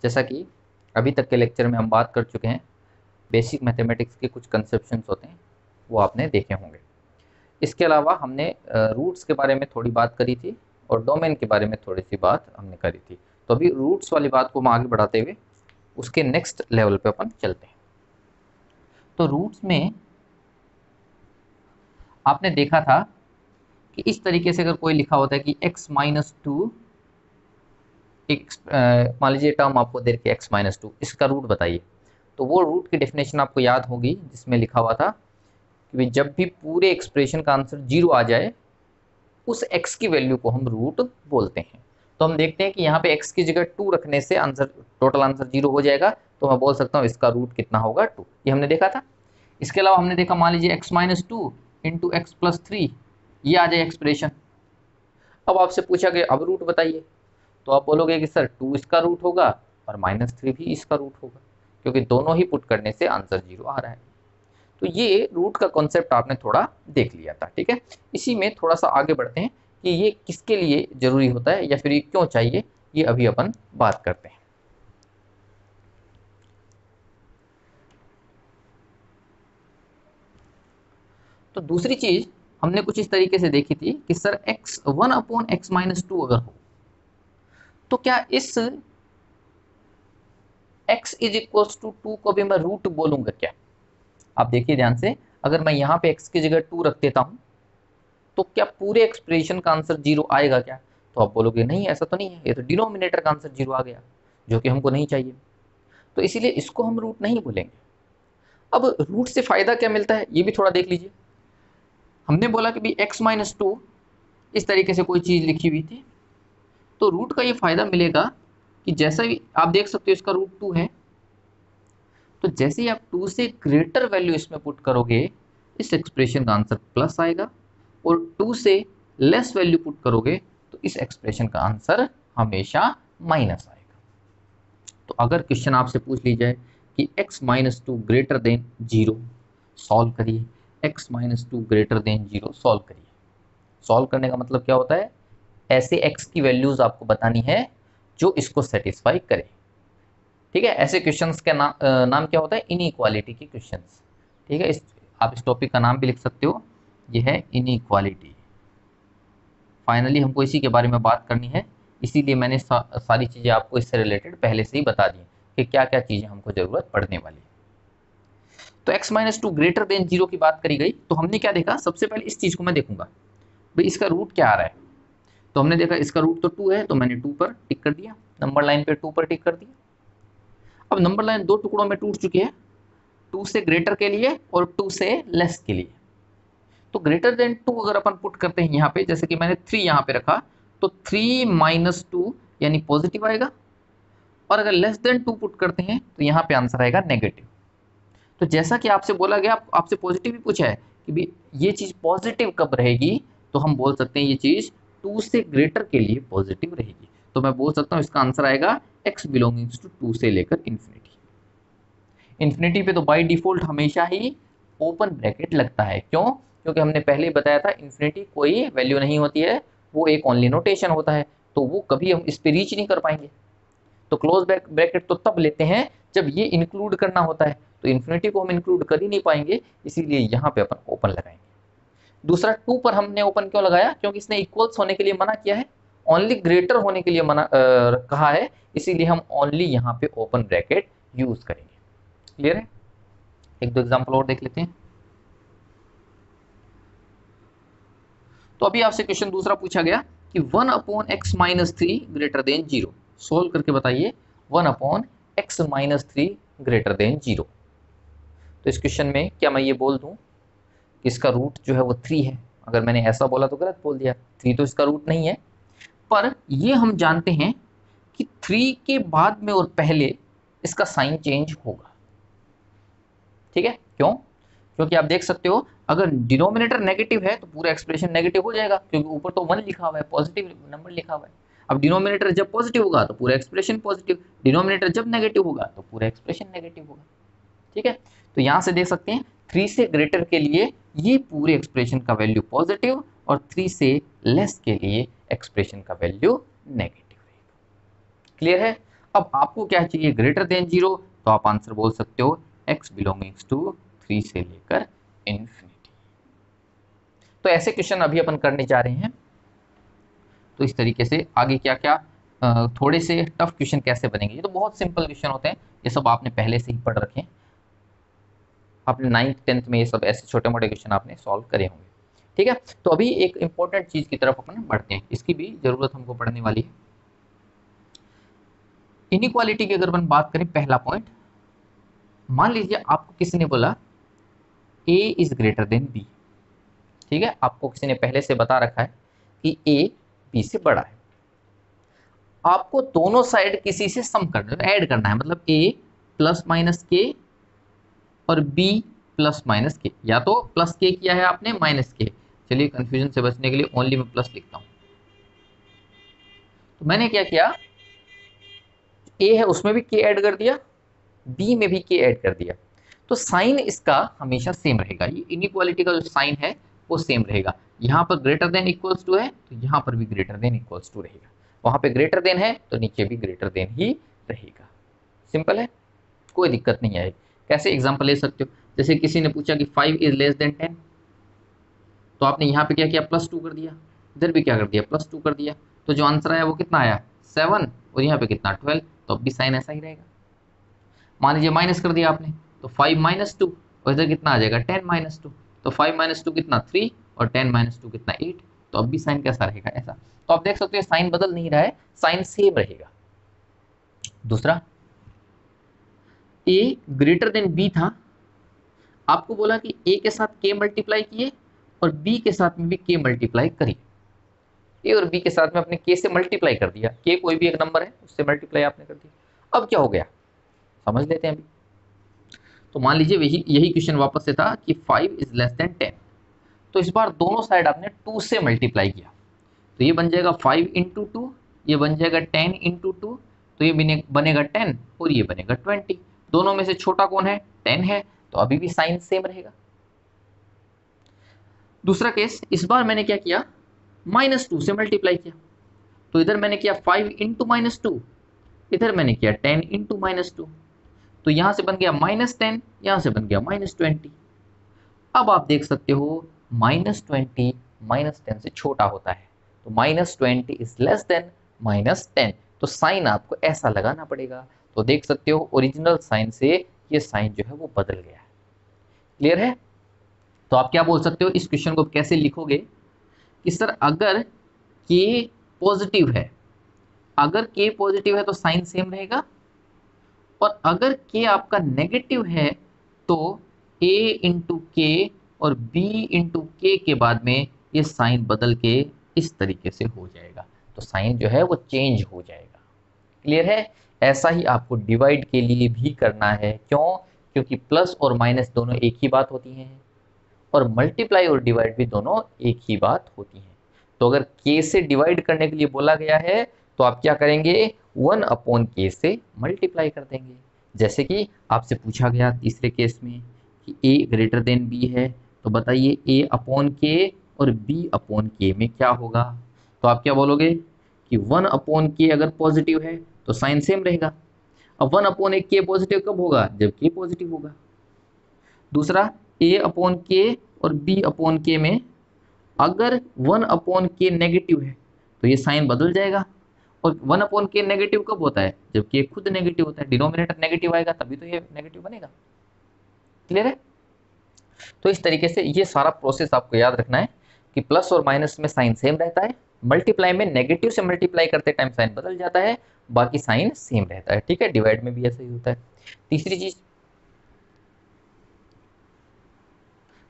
जैसा कि अभी तक के लेक्चर में हम बात कर चुके हैं, बेसिक मैथमेटिक्स के कुछ कंसेप्शंस होते हैं वो आपने देखे होंगे। इसके अलावा हमने रूट्स के बारे में थोड़ी बात करी थी और डोमेन के बारे में थोड़ी सी बात हमने करी थी। तो अभी रूट्स वाली बात को हम आगे बढ़ाते हुए उसके नेक्स्ट लेवल पे अपन चलते हैं। तो रूट्स में आपने देखा था कि इस तरीके से अगर कोई लिखा होता है कि x-2, एक मान लीजिए टर्म आपको दे के x-2, इसका रूट बताइए। तो वो रूट की डेफिनेशन आपको याद होगी जिसमें लिखा हुआ था कि जब भी पूरे एक्सप्रेशन का आंसर 0 आ जाए उस x की वैल्यू को हम रूट बोलते हैं। तो हम देखते हैं कि यहाँ पे x की जगह 2 रखने से आंसर, टोटल आंसर 0 हो जाएगा। तो मैं बोल सकता हूँ इसका रूट कितना होगा, 2। ये हमने देखा था। इसके अलावा हमने देखा, मान लीजिए x-2 इंटू x+3, ये आ जाए एक्सप्रेशन। अब आपसे पूछा गया अब रूट बताइए, तो आप बोलोगे कि सर 2 इसका रूट होगा और -3 भी इसका रूट होगा, क्योंकि दोनों ही पुट करने से आंसर 0 आ रहा है। तो ये रूट का कॉन्सेप्ट आपने थोड़ा देख लिया था, ठीक है। इसी में थोड़ा सा आगे बढ़ते हैं कि ये किसके लिए जरूरी होता है या फिर ये क्यों चाहिए, ये अभी अपन बात करते हैं। तो दूसरी चीज हमने कुछ इस तरीके से देखी थी कि सर x1/x-2 अगर हो तो क्या इस x = 2 को भी मैं रूट बोलूंगा क्या? आप देखिए ध्यान से, अगर मैं यहाँ पे x की जगह 2 रख देता हूँ तो क्या पूरे एक्सप्रेशन का आंसर 0 आएगा क्या? तो आप बोलोगे नहीं, ऐसा तो नहीं है, ये तो डिनोमिनेटर का आंसर 0 आ गया, जो कि हमको नहीं चाहिए। तो इसीलिए इसको हम रूट नहीं बोलेंगे। अब रूट से फायदा क्या मिलता है ये भी थोड़ा देख लीजिए। हमने बोला कि भाई x-2 इस तरीके से कोई चीज लिखी हुई थी, तो रूट का ये फायदा मिलेगा कि जैसा भी आप देख सकते हो इसका रूट 2 है, तो जैसे ही आप 2 से ग्रेटर वैल्यू इसमें पुट करोगे इस एक्सप्रेशन का आंसर प्लस आएगा, और 2 से लेस वैल्यू पुट करोगे तो इस एक्सप्रेशन का आंसर हमेशा माइनस आएगा। तो अगर क्वेश्चन आपसे पूछ ली जाए कि x-2 ग्रेटर देन 0 सॉल्व करिए, x-2 ग्रेटर देन 0 सॉल्व करिए। सॉल्व करने का मतलब क्या होता है, ऐसे x की वैल्यूज आपको बतानी है जो इसको सेटिस्फाई करे, ठीक है। ऐसे क्वेश्चंस का नाम क्या होता है, इनइक्वालिटी के क्वेश्चंस, ठीक है। आप इस टॉपिक का नाम भी लिख सकते हो, ये है इनइक्वालिटी। फाइनली हमको इसी के बारे में बात करनी है, इसीलिए मैंने सारी चीज़ें आपको इससे रिलेटेड पहले से ही बता दी कि क्या क्या चीज़ें हमको ज़रूरत पड़ने वाली है। तो x-2 ग्रेटर देन 0 की बात करी गई, तो हमने क्या देखा, सबसे पहले इस चीज़ को मैं देखूंगा भाई इसका रूट क्या आ रहा है। तो हमने देखा इसका रूट तो 2 है, तो मैंने 2 पर टिक कर दिया, नंबर लाइन पे 2 पर टिक कर दिया। अब नंबर लाइन 2 टुकड़ों में टूट चुकी है, 2 से ग्रेटर के लिए और 2 से लेस के लिए। तो ग्रेटर देन 2 अगर अपन पुट करते हैं यहाँ पे, जैसे कि मैंने 3 यहाँ पे रखा, तो 3 - 2 यानी पॉजिटिव आएगा, और अगर लेस देन 2 पुट करते हैं तो यहाँ पे आंसर आएगा नेगेटिव। तो जैसा कि आपसे बोला गया, आपसे पॉजिटिव ही पूछा है कि भी ये चीज पॉजिटिव कब रहेगी, तो हम बोल सकते हैं ये चीज 2 से ग्रेटर के लिए पॉजिटिव रहेगी। तो मैं बोल सकता हूँ इसका आंसर आएगा x बिलोंगिंग्स टू 2 से लेकर इन्फिनिटी। इन्फिनिटी पे तो बाय डिफॉल्ट हमेशा ही ओपन ब्रैकेट लगता है, क्यों? क्योंकि हमने पहले ही बताया था इन्फिनिटी कोई वैल्यू नहीं होती है, वो एक ओनली नोटेशन होता है, तो वो कभी हम इस पे रीच नहीं कर पाएंगे। तो क्लोज ब्रैकेट तो तब लेते हैं जब ये इंक्लूड करना होता है, तो इन्फिनिटी को हम इंक्लूड कर ही नहीं पाएंगे, इसीलिए यहाँ पे अपन ओपन लगाएंगे। दूसरा 2 पर हमने ओपन क्यों लगाया, क्योंकि इसने इक्वल्स होने के लिए मना किया है, ओनली ग्रेटर होने के लिए मना कहा है, इसीलिए हम ओनली यहाँ पे ओपन ब्रैकेट यूज करेंगे। क्लियर है? एक दो एग्जांपल और देख लेते हैं। तो अभी आपसे क्वेश्चन दूसरा पूछा गया कि 1/x-3 ग्रेटर देन 0 सोल्व करके बताइए 1/x-3 ग्रेटर देन 0। तो इस क्वेश्चन में क्या मैं ये बोल दूं कि इसका रूट जो है वो 3 है? अगर मैंने ऐसा बोला तो गलत बोल दिया, 3 तो इसका रूट नहीं है। पर ये हम जानते हैं कि 3 के बाद में और पहले इसका साइन चेंज होगा, ठीक है। क्यों? क्योंकि आप देख सकते हो अगर डिनोमिनेटर नेगेटिव है तो पूरा एक्सप्रेशन नेगेटिव हो जाएगा, क्योंकि ऊपर तो 1 लिखा हुआ है, पॉजिटिव नंबर लिखा हुआ है। अब डिनोमिनेटर जब पॉजिटिव होगा तो पूरा एक्सप्रेशन पॉजिटिव, डिनोमिनेटर जब नेगेटिव होगा तो पूरा एक्सप्रेशन नेगेटिव होगा, ठीक है। तो यहां से देख सकते हैं 3 से ग्रेटर के लिए ये पूरे एक्सप्रेशन का वैल्यू पॉजिटिव, और 3 से लेस के लिए एक्सप्रेशन का वैल्यू नेगेटिव रहेगा। क्लियर है? अब आपको क्या चाहिए, ग्रेटर देन 0, तो आप आंसर बोल सकते हो x बिलोंगिंग्स टू 3 से लेकर इन्फिनिटी। तो ऐसे क्वेश्चन अभी अपन करने जा रहे हैं। तो इस तरीके से आगे क्या क्या थोड़े से टफ क्वेश्चन कैसे बनेंगे, ये तो बहुत सिंपल क्वेश्चन होते हैं, ये सब आपने पहले से ही पढ़ रखे हैं, आपने 9th 10th में ये सब ऐसे छोटे मोटे क्वेश्चन आपने सॉल्व करे होंगे। ठीक है, तो अभी एक इंपॉर्टेंट चीज की तरफ अपन बढ़ते हैं, इसकी भी जरूरत हमको पढ़ने वाली है। इनइक्वालिटी की अगर अपन बात करें, पहला पॉइंट, मान लीजिए आपको किसी ने बोला a is greater than b। ठीक है, आपको किसी ने पहले से बता रखा है कि a b से बड़ा है, आपको दोनों साइड किसी से सम करना है, ऐड करना है, मतलब a प्लस माइनस के और b प्लस माइनस के, या तो प्लस के किया है आपने माइनस के, चलिए कंफ्यूजन से बचने के लिए ओनली मैं प्लस लिखता हूं। तो मैंने क्या किया, a है उसमें भी k ऐड कर दिया, b में भी k ऐड कर दिया, तो साइन इसका हमेशा सेम रहेगा, ये इनइक्वालिटी का जो साइन है वो सेम रहेगा। यहाँ पर ग्रेटर देन इक्वल्स टू है तो यहाँ पर भी ग्रेटर देन इक्वल्स टू रहेगा, वहां पे ग्रेटर देन है तो नीचे भी ग्रेटर देन ही रहेगा। सिंपल है, कोई दिक्कत नहीं आएगी। कैसे एग्जांपल ले सकते हो, जैसे किसी ने पूछा कि 5 इज लेस देन 10, तो आपने यहाँ पे क्या किया, +2 कर दिया, इधर भी क्या कर दिया, +2 कर दिया, तो जो आंसर आया वो कितना आया 7, और यहाँ पे कितना 12, तो अब भी साइन ऐसा ही रहेगा। मान लीजिए माइनस कर दिया आपने, तो 5 - 2, और इधर कितना आ जाएगा 10 - 2, तो 5 - 2 कितना 3, और 10 - 2 कितना 8, तो अब भी साइन कैसा रहेगा, ऐसा। तो आप देख सकते हो साइन बदल नहीं रहा है, साइन सेम रहेगा। दूसरा, a ग्रेटर देन b था, आपको बोला कि a के साथ k मल्टीप्लाई किए और b के साथ में भी k मल्टीप्लाई करिए, a और b के साथ में अपने k से मल्टीप्लाई कर दिया, k कोई भी एक नंबर है उससे मल्टीप्लाई आपने कर दिया। अब क्या हो गया समझ लेते हैं अभी। तो मान लीजिए यही क्वेश्चन वापस से था कि 5 इज लेस देन 10, तो इस बार दोनों साइड आपने 2 से मल्टीप्लाई किया, तो ये बन जाएगा 5 × 2, ये बन जाएगा 10 × 2, तो ये बनेगा 10 और ये बनेगा 20, दोनों में से छोटा कौन है 10 है, तो अभी भी साइन सेम रहेगा। दूसरा केस, इस बार मैंने क्या किया, -2 से मल्टीप्लाई किया, तो इधर मैंने किया 5 × -2, इधर मैंने किया 10 × -2, तो यहां से बन गया -10, यहां से बन गया -20। अब आप देख सकते हो -20 -10 से छोटा होता है, तो -20 इज लेस देन -10, तो साइन आपको ऐसा लगाना पड़ेगा। तो देख सकते हो ओरिजिनल साइन से ये साइन जो है वो बदल गया है। क्लियर है, तो आप क्या बोल सकते हो, इस क्वेश्चन को कैसे लिखोगे कि सर अगर k पॉजिटिव है, अगर k पॉजिटिव है तो साइन सेम रहेगा, और अगर k आपका नेगेटिव है तो a × k और b × k के बाद में ये साइन बदल के इस तरीके से हो जाएगा, तो साइन जो है वो चेंज हो जाएगा। क्लियर है, ऐसा ही आपको डिवाइड के लिए भी करना है, क्यों, क्योंकि प्लस और माइनस दोनों एक ही बात होती हैं, और मल्टीप्लाई और डिवाइड भी दोनों एक ही बात होती है। तो अगर k से डिवाइड करने के लिए बोला गया है तो आप क्या करेंगे, 1/k से मल्टीप्लाई कर देंगे। जैसे कि आपसे पूछा गया तीसरे केस में कि a ग्रेटर देन b है, तो बताइए a/k और b/k में क्या होगा, तो आप क्या बोलोगे कि 1/k अगर पॉजिटिव है तो साइन सेम रहेगा। अब 1/k पॉजिटिव कब होगा, जब k पॉजिटिव होगा। दूसरा, a/k और b/k में अगर 1/k नेगेटिव है तो ये साइन बदल जाएगा, और 1/k नेगेटिव कब होता है, जब k खुद नेगेटिव होता है, डिनोमिनेटर नेगेटिव आएगा तभी तो ये नेगेटिव बनेगा। क्लियर है, तो इस तरीके से ये सारा प्रोसेस आपको याद रखना है कि प्लस और माइनस में साइन सेम रहता है, मल्टीप्लाई में नेगेटिव से मल्टीप्लाई करते टाइम साइन बदल जाता है, बाकी साइन सेम रहता है। ठीक है, डिवाइड में भी ऐसा ही होता है। तीसरी चीज,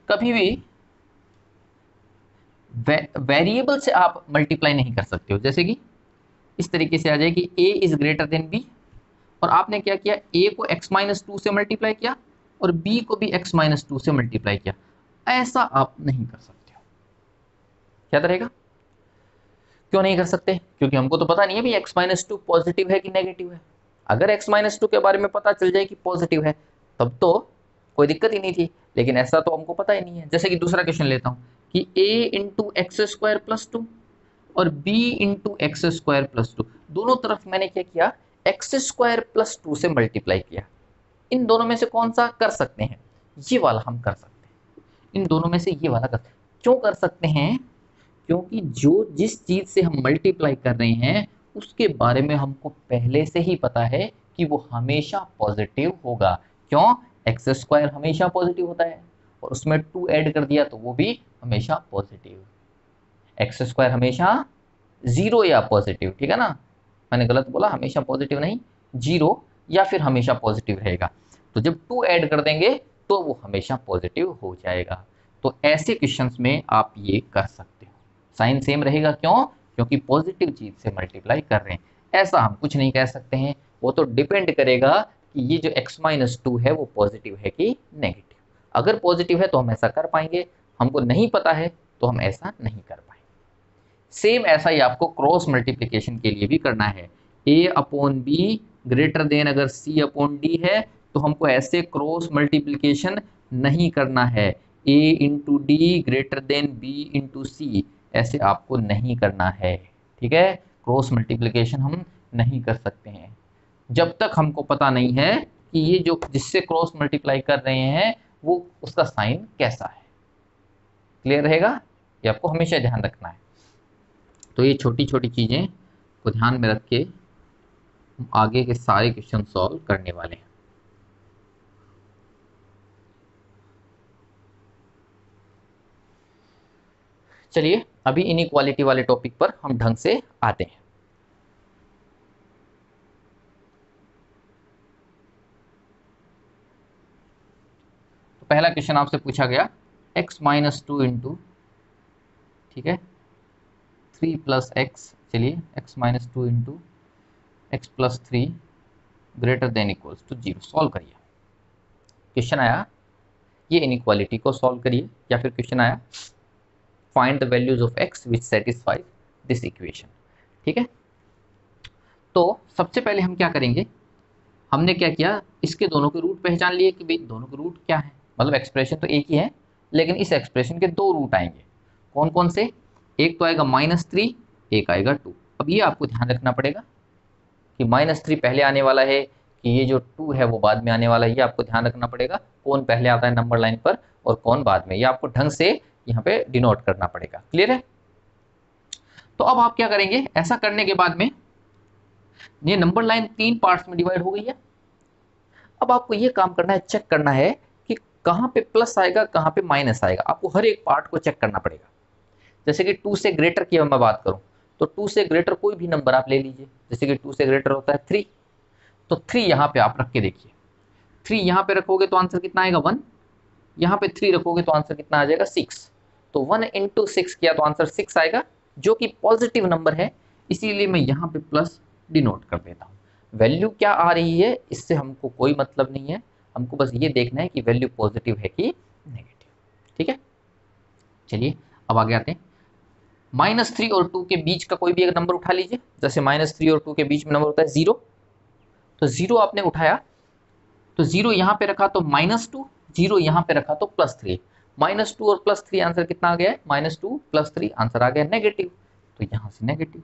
कभी भी वेरिएबल से आप मल्टीप्लाई नहीं कर सकते हो, जैसे कि इस तरीके से आ जाए कि a is greater than b, और आपने क्या किया, a को x-2 से मल्टीप्लाई किया और b को भी x-2 से मल्टीप्लाई किया, ऐसा आप नहीं कर सकते हो। क्या रहेगा, क्यों नहीं कर सकते, क्योंकि हमको तो पता नहीं है भी x-2 पॉजिटिव है कि नेगेटिव है। अगर x-2 के बारे में पता चल जाए कि पॉजिटिव है तब तो कोई दिक्कत ही नहीं थी, लेकिन ऐसा तो हमको पता ही नहीं है। जैसे कि दूसरा क्वेश्चन लेता हूँ कि a × x² + 2 और b × x² + 2, दोनों तरफ मैंने क्या किया, एक्स स्क्वायर प्लस 2 से मल्टीप्लाई किया, इन दोनों में से कौन सा कर सकते हैं? ये वाला हम कर सकते हैं, इन दोनों में से ये वाला कर, क्यों कर सकते हैं? क्योंकि जो जिस चीज से हम मल्टीप्लाई कर रहे हैं उसके बारे में हमको पहले से ही पता है कि वो हमेशा पॉजिटिव होगा। क्यों? एक्स स्क्वायर हमेशा पॉजिटिव होता है, और उसमें 2 ऐड कर दिया तो वो भी हमेशा पॉजिटिव। एक्स स्क्वायर हमेशा जीरो या पॉजिटिव, ठीक है ना, मैंने गलत बोला, हमेशा पॉजिटिव नहीं, जीरो या फिर हमेशा पॉजिटिव रहेगा। तो जब 2 ऐड कर देंगे तो वो हमेशा पॉजिटिव हो जाएगा। तो ऐसे क्वेश्चंस में आप ये कर सकते हो, साइन सेम रहेगा। क्यों? क्योंकि पॉजिटिव चीज से मल्टीप्लाई कर रहे हैं। ऐसा हम कुछ नहीं कह सकते हैं, वो तो डिपेंड करेगा कि ये जो x-2 है वो पॉजिटिव है कि नेगेटिव। अगर पॉजिटिव है तो हम ऐसा कर पाएंगे, हमको नहीं पता है तो हम ऐसा नहीं कर पाएंगे। सेम ऐसा ही आपको क्रॉस मल्टीप्लिकेशन के लिए भी करना है। a/b ग्रेटर देन अगर c/d है तो हमको ऐसे क्रॉस मल्टीप्लिकेशन नहीं करना है। a/d ग्रेटर देन b/c ऐसे आपको नहीं करना है, ठीक है। क्रॉस मल्टीप्लिकेशन हम नहीं कर सकते हैं जब तक हमको पता नहीं है कि ये जो जिससे क्रॉस मल्टीप्लाई कर रहे हैं वो उसका साइन कैसा है। क्लियर रहेगा? ये आपको हमेशा ध्यान रखना है। तो ये छोटी छोटी चीजें को ध्यान में रख के हम आगे के सारे क्वेश्चन सॉल्व करने वाले हैं। चलिए अभी इनइक्वालिटी वाले टॉपिक पर हम ढंग से आते हैं। तो पहला क्वेश्चन आपसे पूछा गया x-2 इंटू, ठीक है, 3 प्लस एक्स, चलिए x-2 into x plus 3 greater than equals to 0 solve करिए। क्वेश्चन आया ये इनइक्वालिटी को सॉल्व करिए, या फिर क्वेश्चन आया find the values of x which satisfy this equation, ठीक है। तो सबसे पहले हम क्या करेंगे, हमने क्या किया, इसके दोनों के रूट पहचान लिए कि भाई दोनों के रूट क्या है, मतलब एक्सप्रेशन तो एक ही है लेकिन इस एक्सप्रेशन के 2 रूट आएंगे। कौन कौन से? एक तो आएगा -3, एक आएगा 2। अब ये आपको ध्यान रखना पड़ेगा कि -3 पहले आने वाला है कि ये जो 2 है वो बाद में आने वाला है। ये आपको ध्यान रखना पड़ेगा कौन पहले आता है नंबर लाइन पर और कौन बाद में, ये आपको ढंग से यहाँ पे डिनोट करना पड़ेगा। क्लियर है? तो अब आप क्या करेंगे, ऐसा करने के बाद में ये नंबर लाइन 3 पार्ट्स में डिवाइड हो गई है। अब आपको ये काम करना है, चेक करना है कि कहाँ पे प्लस आएगा कहाँ पे माइनस आएगा। आपको हर एक पार्ट को चेक करना पड़ेगा। जैसे कि 2 से ग्रेटर की मैं बात करूं तो 2 से ग्रेटर कोई भी नंबर आप ले लीजिए, जैसे कि 2 से ग्रेटर होता है 3, तो 3 यहाँ पे आप रख के देखिए। 3 यहाँ पे रखोगे तो आंसर कितना आएगा 1, यहाँ पे 3 रखोगे तो आंसर कितना आ जाएगा 6। तो 1 इंटू 6 किया तो आंसर 6 आएगा, जो कि पॉजिटिव नंबर है, इसीलिए मैं यहाँ पे प्लस डिनोट कर देता हूँ। वैल्यू क्या आ रही है इससे हमको कोई मतलब नहीं है, हमको बस ये देखना है कि वैल्यू पॉजिटिव है कि नेगेटिव, ठीक है। चलिए अब आगे आते हैं। -3 और 2 के बीच का कोई भी एक नंबर उठा लीजिए, जैसे -3 और 2 के बीच में नंबर होता है 0, तो 0 आपने उठाया तो 0 यहाँ पे रखा तो -2, 0 यहाँ पे रखा तो +3, -2 और +3 आंसर कितना आ गया है, -2 +3 आंसर आ गया नेगेटिव, तो यहाँ से नेगेटिव।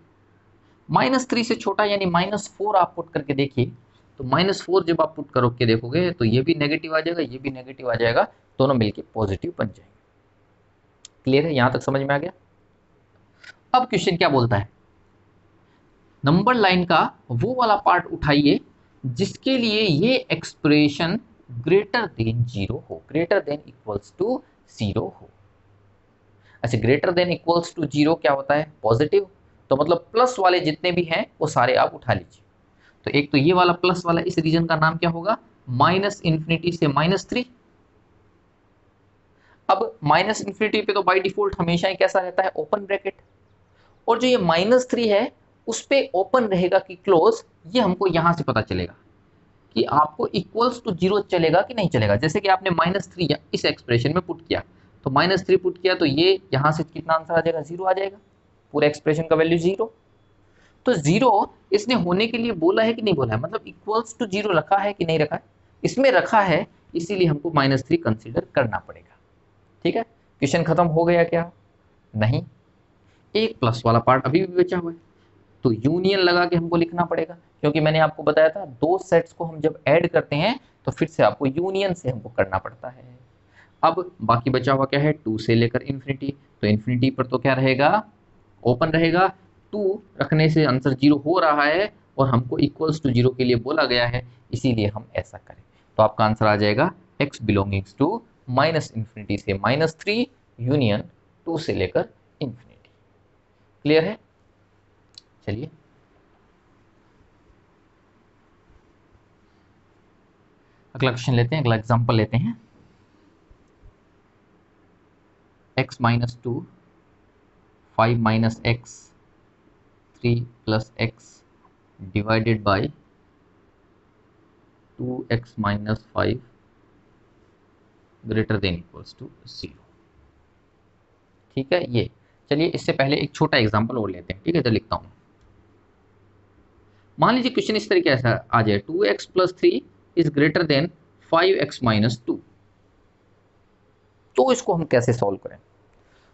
-3 से छोटा यानी -4 आप पुट करके देखिए, तो -4 जब आप पुट करके देखोगे तो ये भी नेगेटिव आ जाएगा, ये भी नेगेटिव आ जाएगा, दोनों मिलके पॉजिटिव बन जाएंगे। क्लियर है? यहाँ तक समझ में आ गया? अब क्वेश्चन क्या बोलता है, नंबर लाइन का वो वाला पार्ट उठाइए जिसके लिए ये एक्सप्रेशन ग्रेटर देन 0 हो, ग्रेटर देन इक्वल्स टू 0 हो। अच्छा, ग्रेटर देन इक्वल्स टू 0 क्या होता है, पॉजिटिव, तो मतलब प्लस वाले जितने भी हैं वो सारे आप उठा लीजिए। तो एक तो ये वाला प्लस वाला, इस रीजन का नाम क्या होगा, -∞ से -3। अब -∞ पे तो बाय डिफॉल्ट हमेशा ही कैसा रहता है, ओपन ब्रैकेट, और जो ये -3 है उस पे ओपन रहेगा कि क्लोज, ये हमको यहां से पता चलेगा कि आपको इक्वल्स टू 0 चलेगा कि नहीं चलेगा। जैसे कि आपने -3 इस एक्सप्रेशन में पुट किया, तो -3 पुट किया तो ये यहां से कितना आंसर आ जाएगा, 0 आ जाएगा, पूरे एक्सप्रेशन का वैल्यू 0। तो 0 इसने होने के लिए बोला है कि नहीं बोला है, मतलब इक्वल्स टू 0 रखा है कि नहीं रखा है, इसमें रखा है, इसीलिए हमको -3 कंसिडर करना पड़ेगा। ठीक है, क्वेश्चन खत्म हो गया क्या? नहीं, एक प्लस वाला पार्ट अभी भी बचा हुआ है। तो यूनियन लगा के हमको लिखना पड़ेगा, क्योंकि मैंने आपको बताया था दो सेट्स को हम जब ऐड करते हैं तो फिर से आपको यूनियन से हमको करना पड़ता है। अब बाकी बचा हुआ क्या है, 2 से लेकर इन्फिनिटी, तो इन्फिनिटी पर तो क्या रहेगा, ओपन रहेगा। 2 रखने से आंसर 0 हो रहा है और हमको इक्वल्स टू 0 के लिए बोला गया है, इसीलिए हम ऐसा करें। तो आपका आंसर आ जाएगा x belongings to minus infinity से -3 यूनियन 2 से लेकर इन्फिनिटी। क्लियर है? चलिए अगला क्वेश्चन लेते हैं, अगला एग्जांपल लेते हैं। x minus 2 5 minus x 3 plus x divided by 2x minus 5 greater than equals to 0। ठीक है, ये चलिए इससे पहले एक छोटा एग्जांपल और लेते हैं। ठीक है, तो लिखता हूं। मान लीजिए क्वेश्चन इस तरीके से आ जाए, 2x plus 3 is greater than 5x minus 2। तो इसको हम कैसे सॉल्व करें?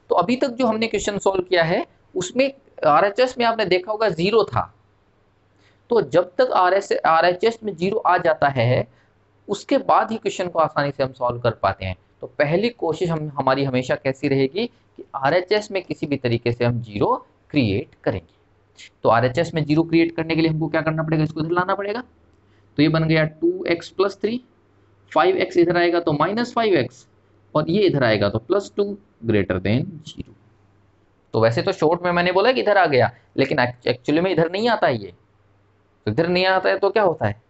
तो अभी तक जो हमने क्वेश्चन सॉल्व किया है उसमें RHS में आपने देखा होगा 0 था। तो जब तक RHS में 0 आ जाता है उसके बाद ही क्वेश्चन को आसानी से हम सॉल्व कर पाते हैं। तो पहली कोशिश हमारी हमेशा कैसी रहेगी कि RHS में किसी भी तरीके से हम 0 क्रिएट करेंगे। तो RHS में 0 क्रिएट करने के लिए हमको क्या करना पड़ेगा, इसको इधर लाना पड़ेगा। तो ये बन गया 2x प्लस 3, 5x इधर आएगा तो माइनस 5x, और ये इधर आएगा तो प्लस 2 ग्रेटर देन 0। तो वैसे तो शॉर्ट में मैंने बोला कि इधर आ गया, लेकिन एक्चुअली में इधर नहीं आता है ये। तो इधर नहीं आता है तो क्या होता है,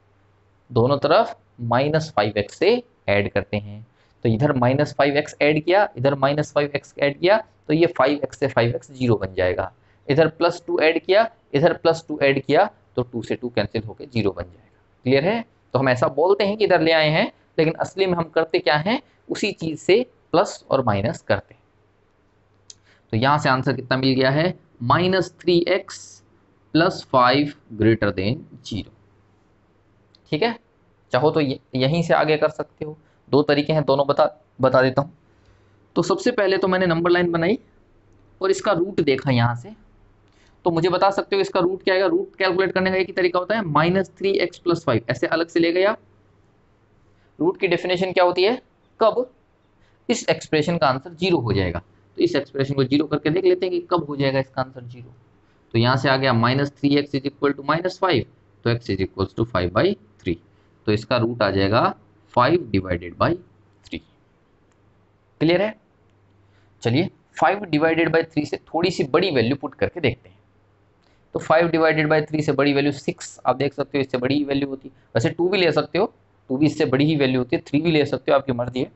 दोनों तरफ माइनस 5x से ऐड करते हैं। तो इधर माइनस 5x ऐड किया, इधर माइनस 5x ऐड किया, तो ये 5x से 5x 0 बन जाएगा। इधर प्लस 2 ऐड किया, इधर प्लस 2 ऐड किया, तो 2 से 2 कैंसिल होकर 0 बन जाएगा। क्लियर है? तो हम ऐसा बोलते हैं कि इधर ले आए हैं, लेकिन असली में हम करते क्या हैं, उसी चीज से प्लस और माइनस करते हैं। तो यहां से आंसर कितना मिल गया है, -3x प्लस 5 ग्रेटर देन 0। ठीक है, चाहो तो यहीं से आगे कर सकते हो। दो तरीके हैं, दोनों बता देता हूँ। तो सबसे पहले तो मैंने नंबर लाइन बनाई और इसका रूट देखा यहाँ से, तो मुझे बता सकते हो इसका रूट क्या आएगा। रूट कैलकुलेट करने का एक ही तरीका होता है, -3x प्लस 5 ऐसे अलग से ले गया। रूट की डेफिनेशन क्या होती है, कब इस एक्सप्रेशन का आंसर 0 हो जाएगा। तो इस एक्सप्रेशन को 0 करके देख लेते हैं कि कब हो जाएगा इसका आंसर 0। तो यहाँ से आ गया -3x इज इक्वल टू -5, तो x इज इक्वल टू 5/3। तो इसका रूट आ जाएगा 5 डिवाइडेड बाई 3। क्लियर है? चलिए 5 डिवाइडेड बाई 3 से थोड़ी सी बड़ी वैल्यू पुट करके देखते हैं। तो 5 डिवाइडेड बाई 3 से बड़ी वैल्यू 6, आप देख सकते हो इससे बड़ी ही वैल्यू होती है। वैसे 2 भी ले सकते हो, 2 भी इससे बड़ी ही वैल्यू होती है, 3 भी ले सकते हो, आपकी मर्जी है।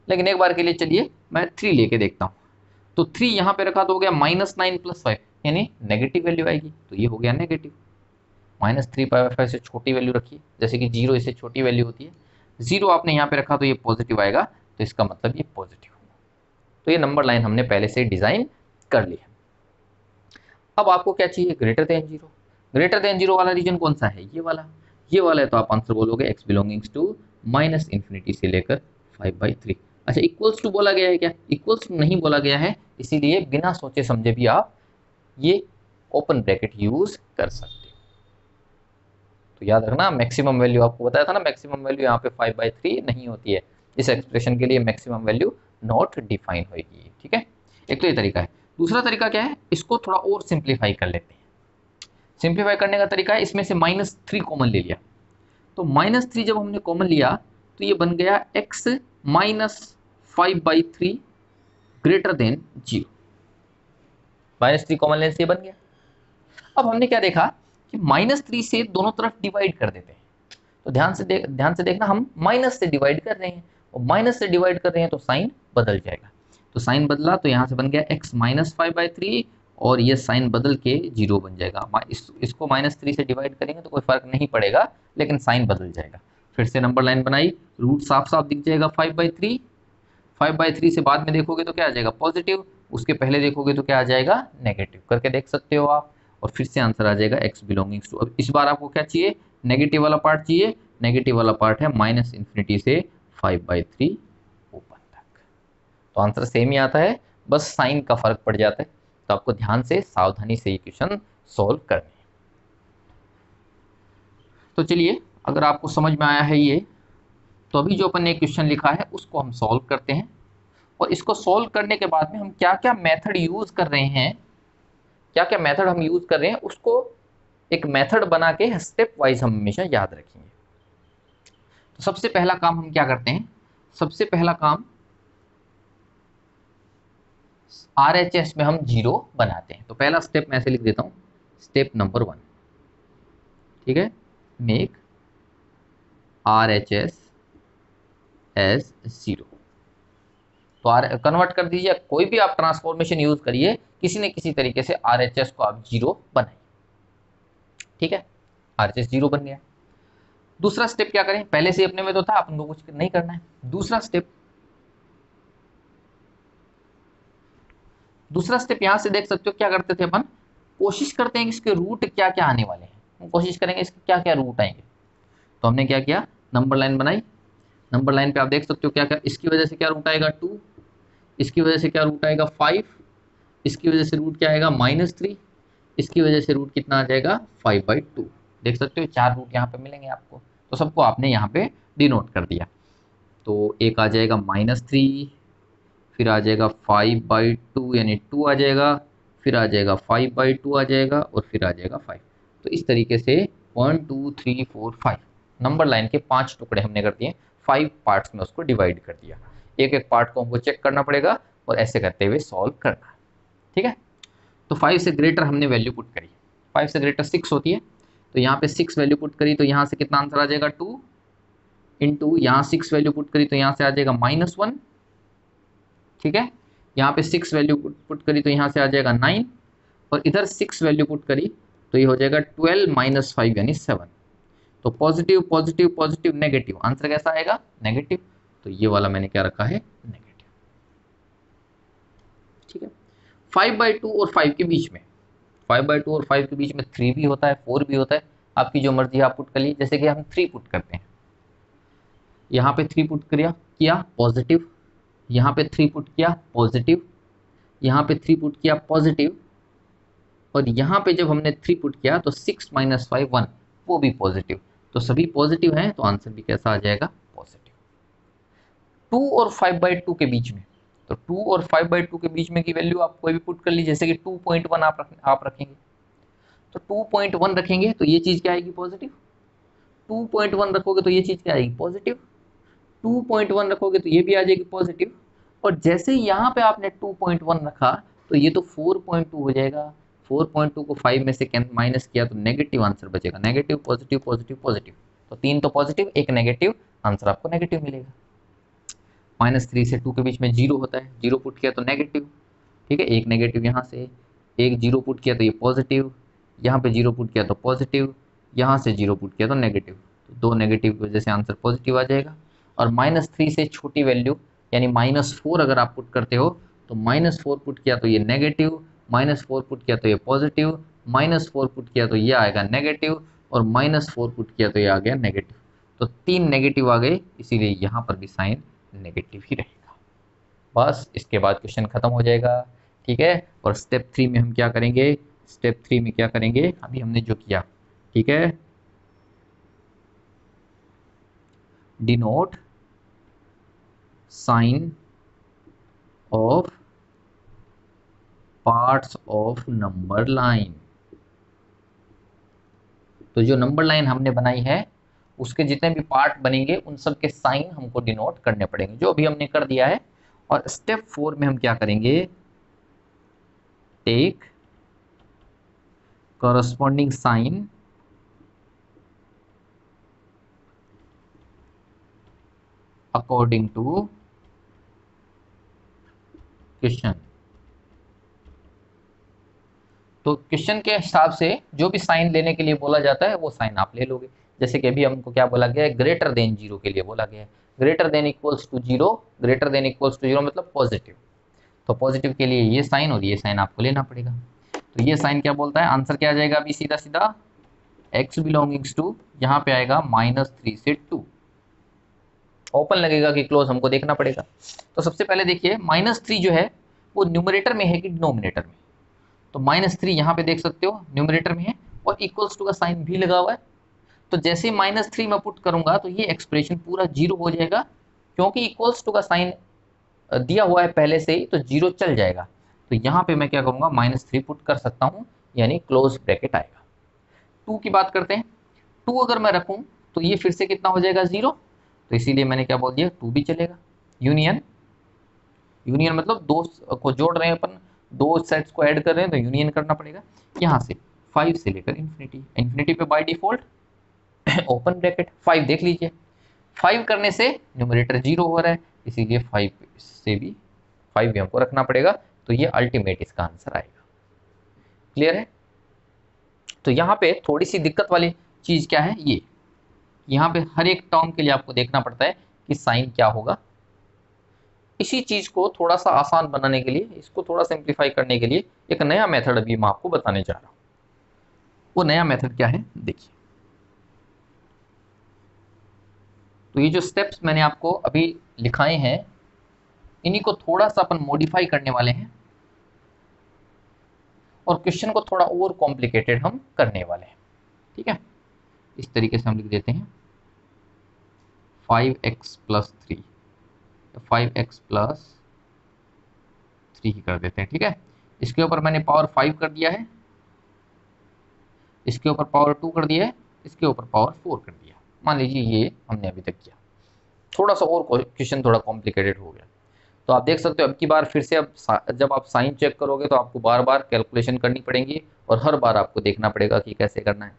लेकिन एक बार के लिए चलिए मैं 3 लेके देखता हूँ। तो 3 यहाँ पे रखा तो हो गया -9 प्लस 5, यानी नेगेटिव वैल्यू आएगी, तो ये हो गया नेगेटिव। -3/5 से छोटी वैल्यू रखिए, जैसे कि 0 इससे छोटी वैल्यू होती है। 0 आपने यहाँ पे रखा तो ये पॉजिटिव आएगा, तो इसका मतलब ये पॉजिटिव होगा। तो ये नंबर लाइन हमने पहले से डिजाइन कर ली है। अब आपको क्या चाहिए, ग्रेटर देन 0। ग्रेटर देन 0 वाला रीजन कौन सा है, ये वाला। ये वाला है तो आप आंसर बोलोगे x बिलोंगिंग्स टू -इन्फिनिटी से लेकर 5/3। अच्छा, इक्वल्स टू बोला गया है क्या, इक्वल्स टू नहीं बोला गया है, इसीलिए बिना सोचे समझे भी आप ये ओपन ब्रैकेट यूज कर सकते हो। तो याद रखना, मैक्सिमम वैल्यू आपको बताया था ना, मैक्सिमम वैल्यू यहाँ पे 5/3 नहीं होती है। इस एक्सप्रेशन के लिए मैक्सिमम वैल्यू नॉट डिफाइन होगी। ठीक है, एक तो ये तरीका है। दूसरा तरीका क्या है, इसको थोड़ा और सिंप्लीफाई कर लेते हैं। सिंप्लीफाई करने का तरीका है, इसमें से -3 कॉमन ले लिया। तो -3 जब हमने कॉमन लिया तो ये बन गया x -5/3 ग्रेटर देन 0। -3 कॉमन लेने से ये बन गया। अब हमने क्या देखा कि -3 से दोनों तरफ डिवाइड कर देते हैं। तो ध्यान से देखना, हम माइनस से डिवाइड कर रहे हैं, और माइनस से डिवाइड कर रहे हैं तो साइन बदल जाएगा। तो साइन बदला तो यहाँ से बन गया x -5/3, और ये साइन बदल के 0 बन जाएगा। इसको -3 से डिवाइड करेंगे तो कोई फर्क नहीं पड़ेगा, लेकिन साइन बदल जाएगा। फिर से नंबर लाइन बनाई, रूट साफ साफ दिख जाएगा 5/3। 5/3 से बाद में देखोगे तो क्या आ जाएगा, पॉजिटिव। उसके पहले देखोगे तो क्या आ जाएगा, नेगेटिव। करके देख सकते हो आप, और फिर से आंसर आ जाएगा x बिलोंगिंग्स टू। अब इस बार आपको क्या चाहिए, नेगेटिव वाला पार्ट चाहिए। नेगेटिव वाला पार्ट है -इन्फिनिटी से 5/3 ओपन तक। तो आंसर सेम ही आता है, बस साइन का फर्क पड़ जाता है। तो आपको ध्यान से सावधानी से ये क्वेश्चन सॉल्व करनी है। तो चलिए, अगर आपको समझ में आया है ये, तो अभी जो अपन ने क्वेश्चन लिखा है उसको हम सॉल्व करते हैं, और इसको सॉल्व करने के बाद में हम क्या क्या मेथड यूज कर रहे हैं, क्या क्या मेथड हम यूज कर रहे हैं, उसको एक मेथड बना के स्टेप वाइज हम हमेशा याद रखेंगे। तो सबसे पहला काम हम क्या करते हैं, सबसे पहला काम RHS में हम 0 बनाते हैं। तो पहला स्टेप मैं ऐसे लिख देता हूं, स्टेप नंबर 1, ठीक है, मेक RHS एज 0। तो कन्वर्ट कर दीजिए, कोई भी आप ट्रांसफॉर्मेशन यूज करिए, किसी न किसी तरीके से RHS को आप 0 बनाइए, ठीक है। RHS 0 बन गया। दूसरा स्टेप क्या करें, पहले से अपने में तो था, अपन को कुछ नहीं करना है। दूसरा स्टेप यहां से देख सकते हो क्या करते थे अपन, कोशिश करते हैं कि इसके रूट क्या क्या आने वाले हैं, कोशिश करेंगे इसके क्या क्या रूट आएंगे। तो हमने क्या किया, नंबर लाइन बनाई। नंबर लाइन पे आप देख सकते हो क्या क्या, इसकी वजह से क्या रूट आएगा 2, इसकी वजह से क्या रूट आएगा 5, इसकी वजह से रूट क्या आएगा -3, इसकी वजह से रूट कितना आ जाएगा 5/2। देख सकते हो 4 रूट यहाँ पे मिलेंगे आपको, तो सबको आपने यहाँ पे डिनोट कर दिया। तो एक आ जाएगा -3, फिर आ जाएगा 5/2 यानी 2 आ जाएगा, फिर आ जाएगा 5/2 आ जाएगा, और फिर आ जाएगा 5। तो इस तरीके से 1 2 3 4 5 नंबर लाइन के 5 टुकड़े हमने कर दिए, 5 पार्ट्स में उसको डिवाइड कर दिया। एक एक पार्ट को हमको चेक करना पड़ेगा और ऐसे करते हुए सॉल्व करना, ठीक है। तो 5 से ग्रेटर हमने वैल्यू पुट करी, 5 से ग्रेटर 6 होती है, तो यहाँ पे 6 वैल्यू पुट करी, तो यहाँ से कितना आंसर आ जाएगा 2 इंटू, यहाँ 6 वैल्यू पुट करी तो यहाँ से आ जाएगा -1, ठीक है। यहाँ पे 6 वैल्यू पुट करी तो यहाँ से आ जाएगा 9, और इधर 6 वैल्यू पुट करी तो ये हो जाएगा 12 - 5 यानी 7। तो positive positive positive negative, answer कैसा आएगा, नेगेटिव। तो ये वाला मैंने क्या रखा है, नेगेटिव, ठीक है। 5/2 और 5 के बीच में, 5/2 और 5 के बीच में 3 भी होता है, 4 भी होता है, आपकी जो मर्जी आप पुट कर लीजिए। जैसे कि हम 3 पुट करते हैं, यहाँ पे 3 पुट किया पॉजिटिव, यहाँ पे 3 पुट किया पॉजिटिव, यहाँ पे 3 पुट किया पॉजिटिव, और यहाँ पे जब हमने 3 पुट किया तो 6 - 5 1, वो भी पॉजिटिव। तो सभी पॉजिटिव हैं, तो आंसर भी कैसा आ जाएगा, पॉजिटिव। 2 और 5/2 के बीच में, तो 2 और 5/2 के बीच में की वैल्यू आप कोई भी पुट कर लीजिए, जैसे कि 2.1 आप रखेंगे, तो 2.1 रखेंगे तो ये चीज़ क्या आएगी, पॉजिटिव। 2.1 रखोगे तो ये चीज़ क्या आएगी, पॉजिटिव। 2.1 रखोगे तो ये भी आ जाएगी पॉजिटिव। और जैसे ही यहाँ पे आपने 2.1 रखा तो ये तो 4.2 हो जाएगा। 4.2 को 5 में से माइनस किया तो नेगेटिव आंसर बचेगा, नेगेटिव पॉजिटिव पॉजिटिव पॉजिटिव, तो 3 तो पॉजिटिव, एक नेगेटिव, आंसर आपको नेगेटिव मिलेगा। -3 से 2 के बीच में 0 होता है, 0 पुट किया तो नेगेटिव, ठीक है, एक नेगेटिव यहाँ से, एक 0 पुट किया तो ये पॉजिटिव, यहाँ पे 0 पुट किया तो पॉजिटिव, यहाँ से 0 पुट किया तो नेगेटिव, तो 2 नेगेटिव की वजह से आंसर पॉजिटिव आ जाएगा। और -3 से छोटी वैल्यू यानी -4 अगर आप पुट करते हो तो -4 पुट किया तो ये नेगेटिव, -4 पुट किया तो ये पॉजिटिव, -4 पुट किया तो ये आएगा नेगेटिव, और -4 पुट किया तो ये आ गया नेगेटिव। तो 3 नेगेटिव आ गए, इसीलिए यहाँ पर भी साइन नेगेटिव ही रहेगा। बस इसके बाद क्वेश्चन खत्म हो जाएगा, ठीक है। और स्टेप 3 में हम क्या करेंगे, स्टेप 3 में क्या करेंगे, अभी हमने जो किया, ठीक है, denote sign of parts of number line. तो जो नंबर लाइन हमने बनाई है उसके जितने भी पार्ट बनेंगे उन सब के साइन हमको डिनोट करने पड़ेंगे, जो अभी हमने कर दिया है। और स्टेप 4 में हम क्या करेंगे, take corresponding sign according to question. तो क्वेश्चन के हिसाब से जो भी साइन लेने के लिए बोला जाता है वो साइन आप ले लोगे। जैसे कि अभी हमको क्या बोला गया है, ग्रेटर देन 0 के लिए बोला गया है, greater than equals to 0, greater than equals to 0 मतलब पॉजिटिव। तो पॉजिटिव के लिए ये साइन और ये साइन आपको लेना पड़ेगा। तो ये साइन क्या बोलता है, आंसर क्या आ जाएगा अभी सीधा सीधा, x बिलोंगिंग्स टू, यहाँ पे आएगा -3 से 2, ओपन लगेगा कि क्लोज हमको देखना पड़ेगा। तो सबसे पहले देखिए -3 जो है वो न्यूमरेटर में है कि डिनोमिनेटर में, तो -3 यहाँ पे देख सकते हो न्यूमरेटर में है और इक्वल्स टू का साइन भी लगा हुआ है। तो जैसे -3 मैं पुट करूंगा तो ये एक्सप्रेशन पूरा 0 हो जाएगा, क्योंकि इक्वल्स टू का साइन दिया हुआ है पहले से ही, तो 0 चल जाएगा। तो यहाँ पे मैं क्या करूँगा, -3 पुट कर सकता हूँ, यानी क्लोज ब्रैकेट आएगा। 2 की बात करते हैं। 2 अगर मैं रखूँ तो ये फिर से कितना हो जाएगा, 0। तो इसीलिए मैंने क्या बोल दिया, 2 भी चलेगा। यूनियन, यूनियन मतलब दो को जोड़ रहे हैं अपन, दो सेट्स को ऐड कर रहे हैं तो यूनियन करना पड़ेगा। यहाँ से 5 से लेकर इन्फिनिटी, इन्फिनिटी पे बाय डिफॉल्ट ओपन ब्रैकेट 5 देख लीजिए। 5 करने से न्यूमरेटर 0 हो रहा है, इसीलिए 5 से भी 5 भी हमको रखना पड़ेगा। तो ये अल्टीमेट इसका आंसर आएगा। क्लियर है? तो यहाँ पे थोड़ी सी दिक्कत वाली चीज़ क्या है, ये यहाँ पे हर एक टर्म के लिए आपको देखना पड़ता है कि साइन क्या होगा। इसी चीज़ को थोड़ा सा आसान बनाने के लिए, इसको थोड़ा सिंप्लीफाई करने के लिए एक नया मेथड अभी मैं आपको बताने जा रहा हूँ। वो नया मेथड क्या है देखिए। तो ये जो स्टेप्स मैंने आपको अभी लिखाए हैं, इन्हीं को थोड़ा सा अपन मॉडिफाई करने वाले हैं और क्वेश्चन को थोड़ा और कॉम्प्लिकेटेड हम करने वाले हैं। ठीक है, इस तरीके से हम लिख देते हैं 5x प्लस 3, 5x प्लस 3 ही कर देते हैं। ठीक है, इसके ऊपर मैंने पावर 5 कर दिया है, इसके ऊपर पावर 2 कर दिया है, इसके ऊपर पावर 4 कर दिया। मान लीजिए ये हमने अभी तक किया, थोड़ा सा और क्वेश्चन थोड़ा कॉम्प्लिकेटेड हो गया। तो आप देख सकते हो अब की बार फिर से अब जब आप साइन चेक करोगे तो आपको बार बार कैलकुलेशन करनी पड़ेगी और हर बार आपको देखना पड़ेगा कि कैसे करना है।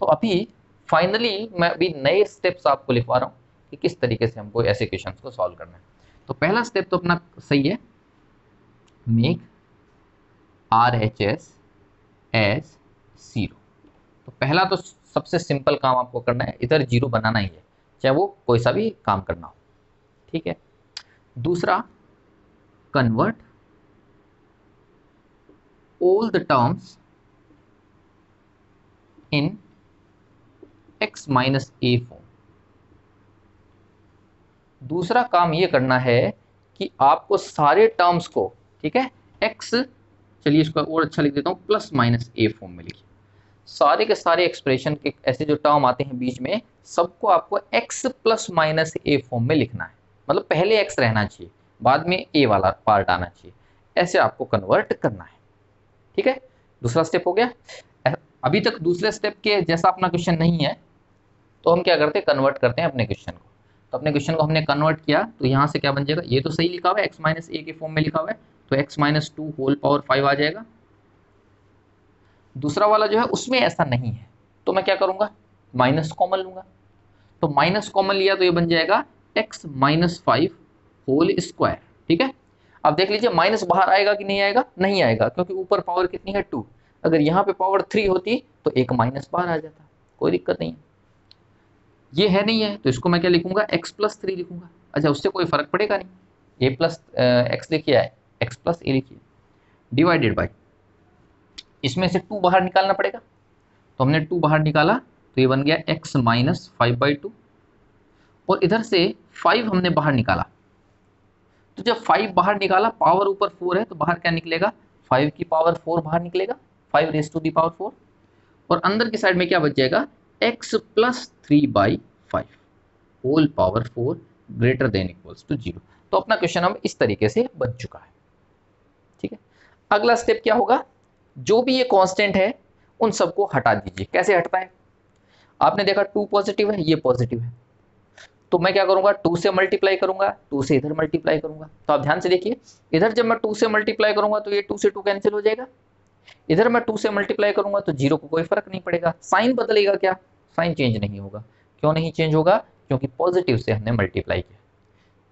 तो अभी फाइनली मैं अभी नए स्टेप्स आपको लिखवा रहा हूँ कि किस तरीके से हमको ऐसे क्वेश्चंस को सॉल्व करना है। तो पहला स्टेप तो अपना सही है, मेक RHS एज 0। तो पहला तो सबसे सिंपल काम आपको करना है, इधर 0 बनाना ही है, चाहे वो कोई सा भी काम करना हो। ठीक है, दूसरा, convert all the terms in x minus A form. दूसरा काम ये करना है कि आपको सारे टर्म्स को, ठीक है, x, चलिए इसको और अच्छा लिख देता हूँ, प्लस माइनस ए फॉर्म में लिखिए। सारे के सारे एक्सप्रेशन के ऐसे जो टर्म आते हैं बीच में, सबको आपको x प्लस माइनस ए फॉर्म में लिखना है। मतलब पहले x रहना चाहिए, बाद में a वाला पार्ट आना चाहिए, ऐसे आपको कन्वर्ट करना है। ठीक है, दूसरा स्टेप हो गया। अभी तक दूसरे स्टेप के जैसा अपना क्वेश्चन नहीं है, तो हम क्या करते हैं, कन्वर्ट करते हैं अपने क्वेश्चन को। तो अपने क्वेश्चन को हमने कन्वर्ट किया, तो यहाँ से क्या बन जाएगा, ये तो सही लिखा हुआ है, x माइनस ए के फॉर्म में लिखा हुआ है, तो x माइनस 2 होल पावर 5 आ जाएगा। दूसरा वाला जो है उसमें ऐसा नहीं है, तो मैं क्या करूंगा, माइनस कॉमन लूंगा। तो माइनस कॉमन लिया तो ये बन जाएगा x माइनस 5 होल स्क्वायर। ठीक है, अब देख लीजिए माइनस बाहर आएगा कि नहीं आएगा, नहीं आएगा, क्योंकि ऊपर पावर कितनी है 2। अगर यहाँ पे पावर 3 होती तो एक माइनस बाहर आ जाता, कोई दिक्कत नहीं है। ये है नहीं है तो इसको मैं क्या लिखूंगा, x प्लस 3 लिखूंगा। अच्छा, उससे कोई फर्क पड़ेगा नहीं, ये प्लस x लिखिए है, x प्लस ए लिखिए, डिवाइडेड बाई, इसमें से 2 बाहर निकालना पड़ेगा, तो हमने 2 बाहर निकाला तो ये बन गया x माइनस 5/2, और इधर से 5 हमने बाहर निकाला, तो जब 5 बाहर निकाला, पावर ऊपर 4 है तो बाहर क्या निकलेगा, 5 की पावर 4 बाहर निकलेगा, 5 रेज़ टू दी पावर 4, और अंदर की साइड में क्या बच जाएगा, x plus 3/5 whole power 4 greater than equals to 0। तो अपना क्वेश्चन अब इस तरीके से बन चुका है। ठीक है, अगला स्टेप क्या होगा, जो भी ये कांस्टेंट है उन सबको हटा दीजिए। कैसे हटता है, आपने देखा 2 पॉजिटिव है, ये पॉजिटिव है, तो मैं क्या करूंगा, 2 से मल्टीप्लाई करूंगा, 2 से इधर मल्टीप्लाई करूंगा। तो आप ध्यान से देखिए, इधर जब मैं 2 से मल्टीप्लाई करूंगा तो ये 2 से 2 कैंसिल हो जाएगा, इधर मैं 2 से मल्टीप्लाई करूंगा तो 0 को कोई फर्क नहीं पड़ेगा। साइन बदलेगा क्या, साइन चेंज नहीं होगा। क्यों नहीं चेंज होगा, क्योंकि पॉजिटिव से हमने मल्टीप्लाई किया,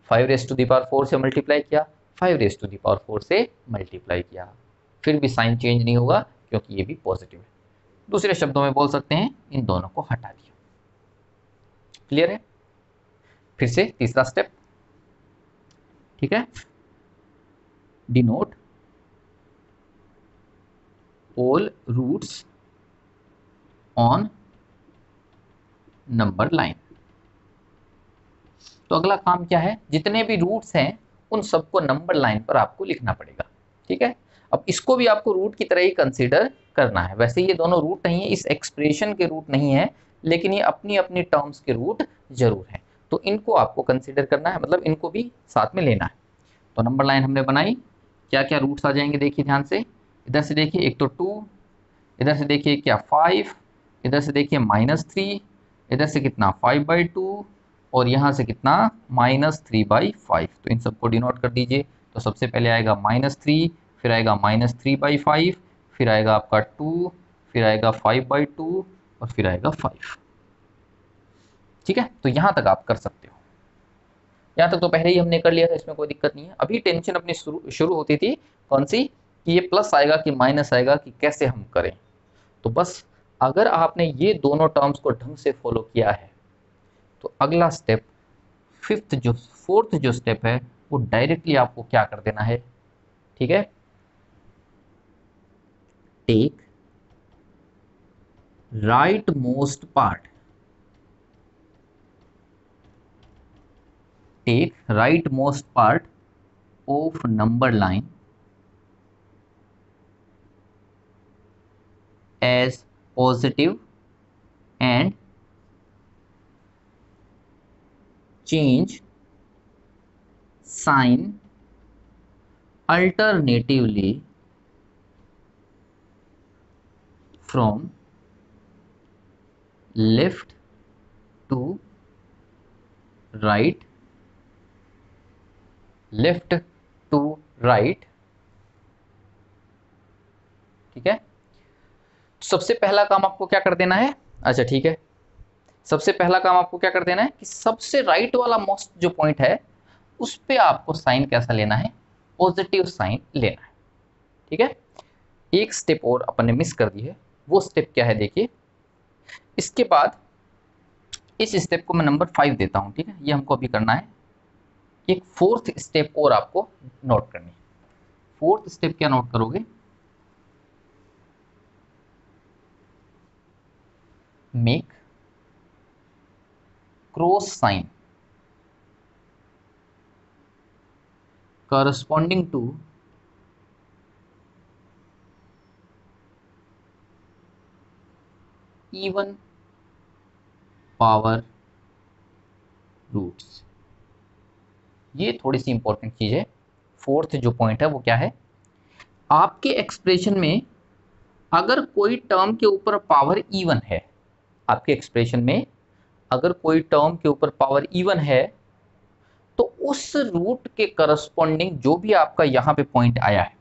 5 रेज़ टू दी पावर 4 से मल्टीप्लाई किया, 5 रेज़ टू दी पावर 4 से मल्टीप्लाई किया, फिर भी साइन चेंज नहीं होगा क्योंकि ये भी पॉजिटिव है। दूसरे शब्दों में बोल सकते हैं, इन दोनों को हटा दिया। क्लियर है? फिर से तीसरा स्टेप, ठीक है, denote all roots on number line. तो अगला काम क्या है, जितने भी रूट्स हैं उन सबको नंबर लाइन पर आपको लिखना पड़ेगा। ठीक है, अब इसको भी आपको रूट की तरह ही कंसीडर करना है। वैसे ये दोनों रूट नहीं है, इस एक्सप्रेशन के रूट नहीं है, लेकिन ये अपनी अपनी टर्म्स के रूट जरूर हैं, तो इनको आपको कंसीडर करना है, मतलब इनको भी साथ में लेना है। तो नंबर लाइन हमने बनाई, क्या क्या रूट्स आ जाएंगे देखिए ध्यान से। इधर से देखिए एक तो 2, इधर से देखिए क्या 5, इधर से देखिए -3, इधर से कितना 5/2, और यहाँ से कितना -3/5। तो इन सबको डिनोट कर दीजिए। तो सबसे पहले आएगा -3, फिर आएगा -3/5, फिर आएगा आपका 2, फिर आएगा 5/2, और फिर आएगा 5। ठीक है, तो यहाँ तक आप कर सकते हो। यहाँ तक तो पहले ही हमने कर लिया था, इसमें कोई दिक्कत नहीं है। अभी टेंशन अपनी शुरू होती थी कौन सी, कि ये प्लस आएगा कि माइनस आएगा, कि कैसे हम करें। तो बस अगर आपने ये दोनों टर्म्स को ढंग से फॉलो किया है, तो अगला स्टेप फोर्थ जो स्टेप है, वो डायरेक्टली आपको क्या कर देना है। ठीक है, take right most part, take right most part of number line as positive and change sign alternatively from left to right, left to right। ठीक है, सबसे पहला काम आपको क्या कर देना है, अच्छा ठीक है, सबसे पहला काम आपको क्या कर देना है कि सबसे राइट वाला मोस्ट जो पॉइंट है उस पे आपको साइन कैसा लेना है, पॉजिटिव साइन लेना है। ठीक है, एक स्टेप और अपन ने मिस कर दी है, वो स्टेप क्या है देखिए। इसके बाद इस स्टेप को मैं नंबर 5 देता हूं। ठीक है, ये हमको अभी करना है। एक फोर्थ स्टेप और आपको नोट करनी है। फोर्थ स्टेप क्या नोट करोगे, make cross sign corresponding to even power roots. ये थोड़ी सी इंपॉर्टेंट चीज है। फोर्थ जो पॉइंट है वो क्या है, आपके एक्सप्रेशन में अगर कोई टर्म के ऊपर पावर इवन है, आपके एक्सप्रेशन में अगर कोई टर्म के ऊपर पावर इवन है, तो उस रूट के करस्पॉन्डिंग जो भी आपका यहाँ पे पॉइंट आया है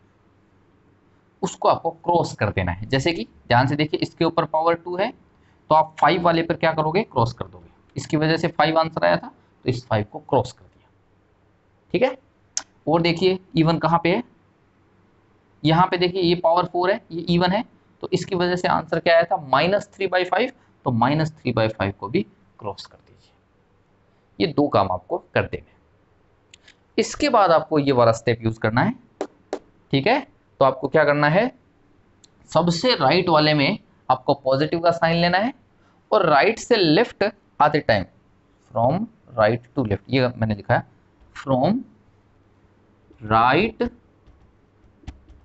उसको आपको क्रॉस कर देना है। जैसे कि ध्यान से देखिए, इसके ऊपर पावर 2 है, तो आप 5 वाले पर क्या करोगे, क्रॉस कर दोगे। इसकी वजह से 5 आंसर आया था, तो इस 5 को क्रॉस कर दिया। ठीक है, और देखिए इवन कहाँ पे है, यहाँ पे देखिए ये पावर 4 है, ये इवन है, तो इसकी वजह से आंसर क्या आया था, -3/5, तो -3/5 को भी क्रॉस कर दीजिए। ये दो काम आपको कर देने। इसके बाद आपको ये वाला स्टेप यूज करना है। ठीक है, तो आपको क्या करना है, सबसे राइट वाले में आपको पॉजिटिव का साइन लेना है, और राइट से लेफ्ट आते time from right to left, ये मैंने लिखा है फ्रॉम राइट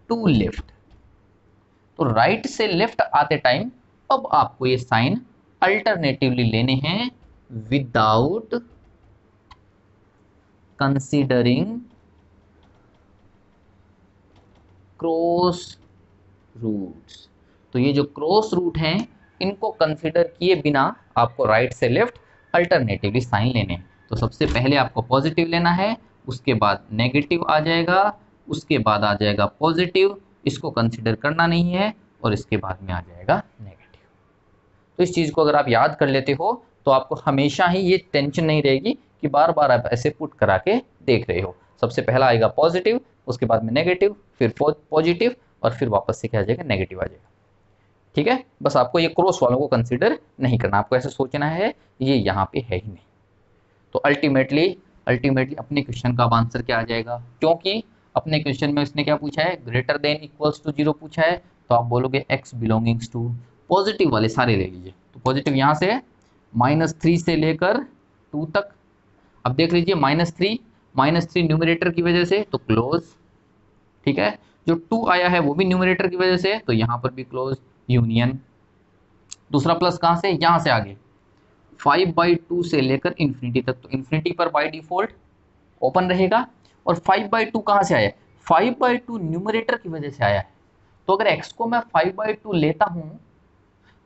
टू लेफ्ट। तो राइट से लेफ्ट आते टाइम अब आपको ये साइन अल्टरनेटिवली लेने हैं विदाउट कंसीडरिंग क्रॉस रूट्स। तो ये जो क्रॉस रूट हैं इनको कंसीडर किए बिना आपको राइट से लेफ्ट अल्टरनेटिवली साइन लेने हैं। तो सबसे पहले आपको पॉजिटिव लेना है, उसके बाद नेगेटिव आ जाएगा, उसके बाद आ जाएगा पॉजिटिव, इसको कंसीडर करना नहीं है, और इसके बाद में आ जाएगा नेगेटिव। तो इस चीज़ को अगर आप याद कर लेते हो तो आपको हमेशा ही ये टेंशन नहीं रहेगी कि बार बार आप ऐसे पुट करा के देख रहे हो। सबसे पहला आएगा पॉजिटिव, उसके बाद में नेगेटिव, फिर पॉजिटिव, और फिर वापस से क्या आ जाएगा, नेगेटिव आ जाएगा। ठीक है, बस आपको ये क्रॉस वालों को कंसीडर नहीं करना, आपको ऐसे सोचना है ये यहाँ पे है ही नहीं। तो अल्टीमेटली अपने क्वेश्चन का आंसर क्या आ जाएगा, क्योंकि अपने क्वेश्चन में उसने क्या पूछा है, ग्रेटर देन इक्वल्स टू 0 पूछा है, तो आप बोलोगे x बिलोंगिंग्स टू, पॉजिटिव वाले सारे ले लीजिए। तो पॉजिटिव यहाँ से -3 से लेकर 2 तक। अब देख लीजिए -3 न्यूमरेटर की वजह से तो क्लोज। ठीक है, जो 2 आया है वो भी न्यूमरेटर की वजह से, तो यहाँ पर भी क्लोज यूनियन। दूसरा प्लस कहाँ से, यहाँ से आगे 5/2 से लेकर इन्फिनिटी तक, तो इन्फिनिटी पर बाय डिफॉल्ट ओपन रहेगा। और 5/2 कहाँ से आया है, 5/2 न्यूमरेटर की वजह से आया है। तो अगर x को मैं 5/2 लेता हूं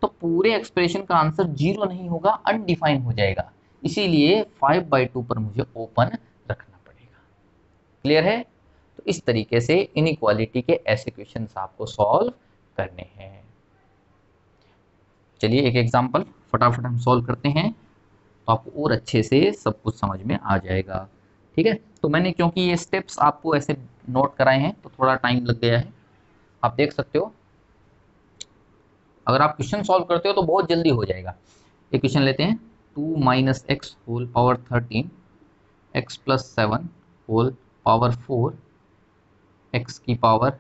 तो पूरे एक्सप्रेशन का आंसर 0 नहीं होगा, अनडिफाइन हो जाएगा। इसीलिए 5/2 पर मुझे ओपन रखना पड़ेगा। क्लियर है? तो इस तरीके से इनइक्वालिटी के ऐसे क्वेश्चंस आपको सॉल्व करने हैं। चलिए एक एग्जांपल फटाफट हम सॉल्व करते हैं, तो आपको और अच्छे से सब कुछ समझ में आ जाएगा। ठीक है, तो मैंने क्योंकि ये स्टेप्स आपको ऐसे नोट कराए हैं तो थोड़ा टाइम लग गया है, आप देख सकते हो। अगर आप क्वेश्चन सॉल्व करते हो तो बहुत जल्दी हो जाएगा। एक क्वेश्चन लेते हैं, 2 - x whole power 13 x + 7 whole power 4 x की पावर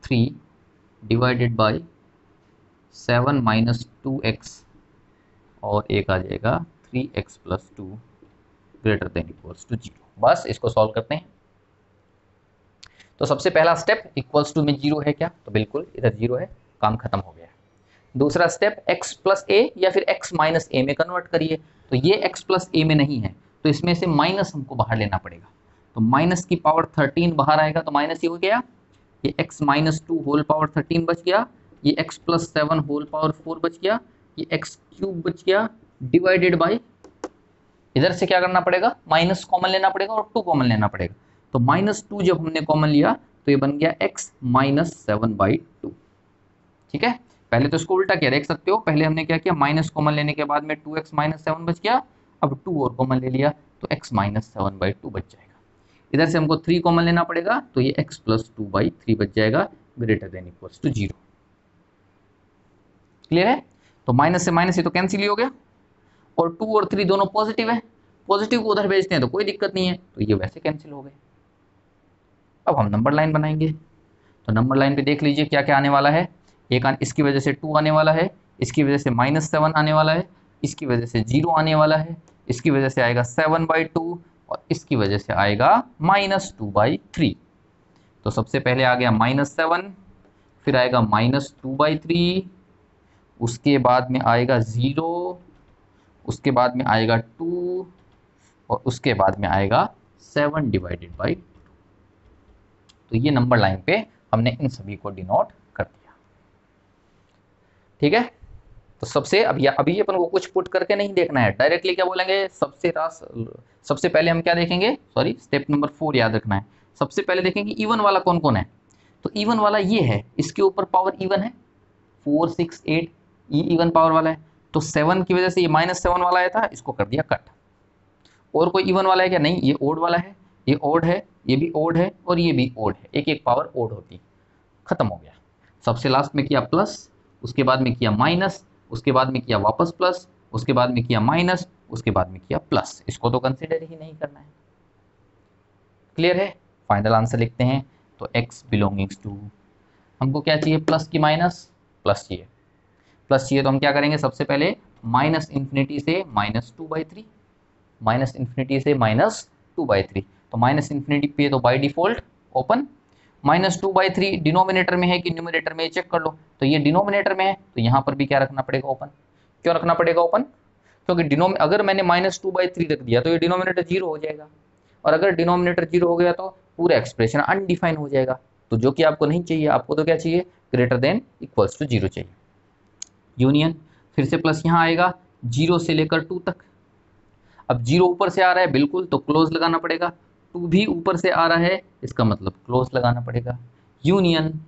3 डिवाइडेड बाय 7 - 2x, और एक आ जाएगा 3x + 2 greater than equals to 0। बस इसको सॉल्व करते हैं। तो सबसे पहला स्टेप, इक्वल्स टू में 0 है क्या, तो बिल्कुल इधर 0 है, काम खत्म हो गया। दूसरा स्टेप x + a या फिर x - a में कन्वर्ट करिए, तो ये x + a में नहीं है तो इसमें से माइनस हमको बाहर लेना पड़ेगा। तो माइनस की पावर 13 बाहर आएगा, तो माइनस ही हो गया, ये x - 2 होल पावर 13 बच गया, ये x + 7 होल पावर 4 बच गया, ये x³ बच गया, डिवाइडेड बाई, इधर से क्या करना पड़ेगा, माइनस कॉमन लेना पड़ेगा और 2 कॉमन लेना पड़ेगा। तो -2 जब हमने कॉमन लिया तो ये बन गया x - 7/2। ठीक है, पहले तो इसको उल्टा किया, देख सकते हो, पहले हमने क्या किया, माइनस कॉमन लेने के बाद में 2x - 7 बच गया, अब 2 और कॉमन ले लिया तो x - 7/2 बच जाएगा। इधर से हमको 3 कॉमन लेना पड़ेगा, तो ये x + 2/3 बच जाएगा, greater than equals to 0। Clear है? तो माइनस से माइनस ये तो कैंसिल ही हो गया, और 2 और 3 दोनों पॉजिटिव है, पॉजिटिव को उधर भेजते हैं तो कोई दिक्कत नहीं है, तो ये वैसे कैंसिल हो गए। अब हम नंबर लाइन बनाएंगे, तो नंबर लाइन पे देख लीजिए क्या क्या आने वाला है। एक इसकी वजह से 2 आने वाला है, इसकी वजह से -7 आने वाला है, इसकी वजह से 0 आने वाला है, इसकी वजह से आएगा 7/2, और इसकी वजह से आएगा -2/3। तो सबसे पहले आ गया -7, फिर आएगा -2/3, उसके बाद में आएगा 0, उसके बाद में आएगा 2, और उसके बाद में आएगा 7/2। तो ये नंबर लाइन पे हमने इन सभी को डिनोट कर दिया। ठीक है, तो सबसे अभी अपन को कुछ पुट करके नहीं देखना है, डायरेक्टली क्या बोलेंगे, सबसे पहले हम क्या देखेंगे, सॉरी स्टेप नंबर 4 याद रखना है। सबसे पहले देखेंगे इवन वाला कौन कौन है, तो इवन वाला ये है, इसके ऊपर पावर इवन है, 4 6 8, ये इवन पावर वाला है। तो 7 की वजह से ये -7 वाला आया था, इसको कर दिया कट। और कोई इवन वाला है क्या, नहीं, ये ओड वाला है, ये ओड है, ये भी ओड है, और ये भी ओड है, एक एक पावर ओड होती, खत्म हो गया। सबसे लास्ट में किया प्लस, उसके बाद में किया माइनस, उसके बाद में किया वापस प्लस, उसके बाद में किया माइनस, उसके बाद में किया प्लस, इसको तो कंसिडर ही नहीं करना है। क्लियर है? फाइनल आंसर लिखते हैं, तो x बिलोंगिंग्स टू, हमको क्या चाहिए, प्लस की माइनस, प्लस चाहिए, प्लस चाहिए तो हम क्या करेंगे, सबसे पहले -∞ से -2/3, -∞ से -2/3, तो -∞ पे तो बाय डिफॉल्ट ओपन, -2/3 डिनोमिनेटर में है कि न्यूमरेटर में, चेक कर लो, तो ये डिनोमिनेटर में है, तो यहाँ पर भी क्या रखना पड़ेगा, ओपन। क्यों रखना पड़ेगा ओपन, क्योंकि अगर मैंने -2/3 रख दिया तो ये डिनोमिनेटर 0 हो जाएगा, और अगर डिनोमिनेटर 0 हो गया तो पूरा एक्सप्रेशन अनडिफाइन हो जाएगा, तो जो कि आपको नहीं चाहिए, आपको तो क्या चाहिए, ग्रेटर देन इक्वल्स टू 0 चाहिए। यूनियन, फिर से प्लस यहाँ आएगा 0 से लेकर 2 तक, अब 0 ऊपर से आ रहा है बिल्कुल, तो क्लोज लगाना पड़ेगा, 2 भी ऊपर से आ रहा है, इसका मतलब क्लोज लगाना पड़ेगा। यूनियन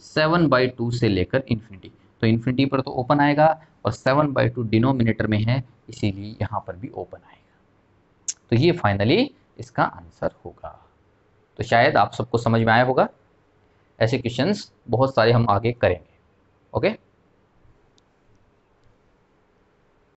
7/2 से लेकर इन्फिनिटी, तो इन्फिनिटी पर तो ओपन आएगा, और 7/2 डिनोमिनेटर में है, इसीलिए यहाँ पर भी ओपन आएगा। तो ये फाइनली इसका आंसर होगा। तो शायद आप सबको समझ में आया होगा, ऐसे क्वेश्चंस बहुत सारे हम आगे करेंगे। ओके।